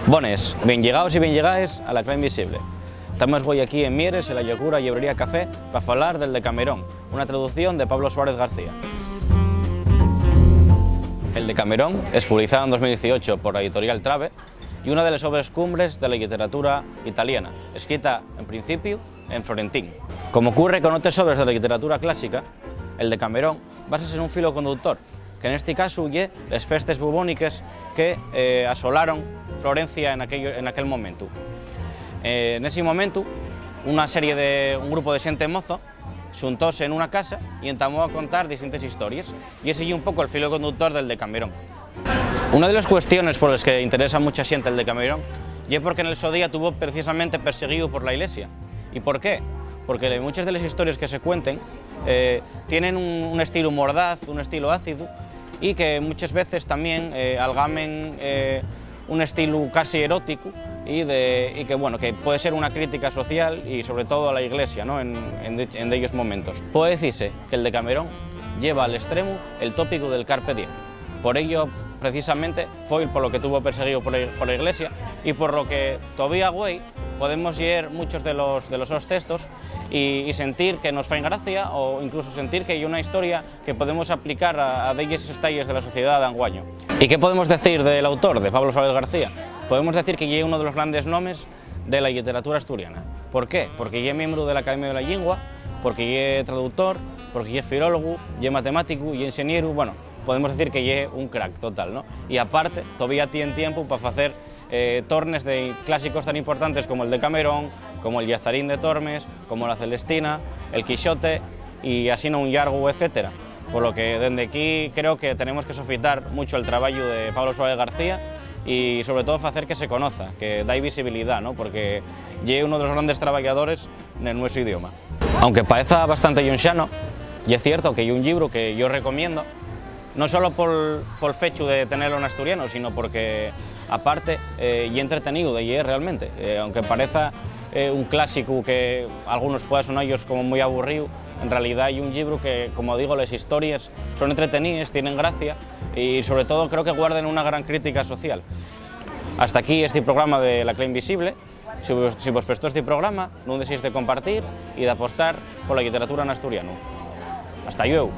Bones, bien llegados y bien llegaes a la Cla Invisible. Estamos hoy aquí en Mieres, en la Llocura Llibrería Café, para hablar del Decamerón, una traducción de Pablo Suárez García. El Decamerón es publicado en 2018 por la editorial Trave y una de las obras cumbres de la literatura italiana, escrita en principio en florentín. Como ocurre con otras obras de la literatura clásica, el Decamerón basa en un filo conductor, que en este caso lle las pestes bubónicas que asolaron Florencia en aquel momento. En ese momento, un grupo de xente mozo xuntóse en una casa y entamó a contar distintas historias, y ese es un poco el filo conductor del Decamerón. Una de las cuestiones por las que interesa a mucha gente el Decamerón es porque en el su día tuvo precisamente perseguido por la Iglesia. ¿Y por qué? Porque muchas de las historias que se cuenten tienen un estilo mordaz, un estilo ácido, y que muchas veces también algamen un estilo casi erótico y que, bueno, que puede ser una crítica social y sobre todo a la Iglesia, ¿no? en aquellos momentos. Puede decirse que el Decamerón lleva al extremo el tópico del carpe diem. Por ello, precisamente, fue por lo que tuvo perseguido por la Iglesia y por lo que todavía hoy podemos leer muchos de los textos y sentir que nos faen gracia, o incluso sentir que hay una historia que podemos aplicar a aquellos estalles de la sociedad de anguaño. ¿Y qué podemos decir del autor, de Pablo Suárez García? Podemos decir que es uno de los grandes nombres de la literatura asturiana. ¿Por qué? Porque es miembro de la Academia de la Lengua, porque es traductor, porque es filólogo, es matemático y ingeniero. Bueno, podemos decir que es un crack total, ¿no? Y aparte, todavía tiene tiempo para hacer tornes de clásicos tan importantes como el Decamerón, como el Llazarín de Tormes, como la Celestina, el Quijote y así no un llargo, etc. Por lo que desde aquí creo que tenemos que sofitar mucho el trabajo de Pablo Suárez García y sobre todo hacer que se conozca, que da visibilidad, ¿no? Porque es uno de los grandes trabajadores en nuestro idioma. Aunque parezca bastante yunxano, y es cierto que hay un libro que yo recomiendo, no solo por el hecho de tenerlo en asturiano, sino porque, aparte, y entretenido de leer realmente. Aunque parezca un clásico que a algunos pueda sonarlos como muy aburrido, en realidad hay un libro que, como digo, las historias son entretenidas, tienen gracia y sobre todo creo que guardan una gran crítica social. Hasta aquí este programa de La Cla Invisible. Si vos prestó este programa, no dejéis de compartir y de apostar por la literatura en asturiano. Hasta luego.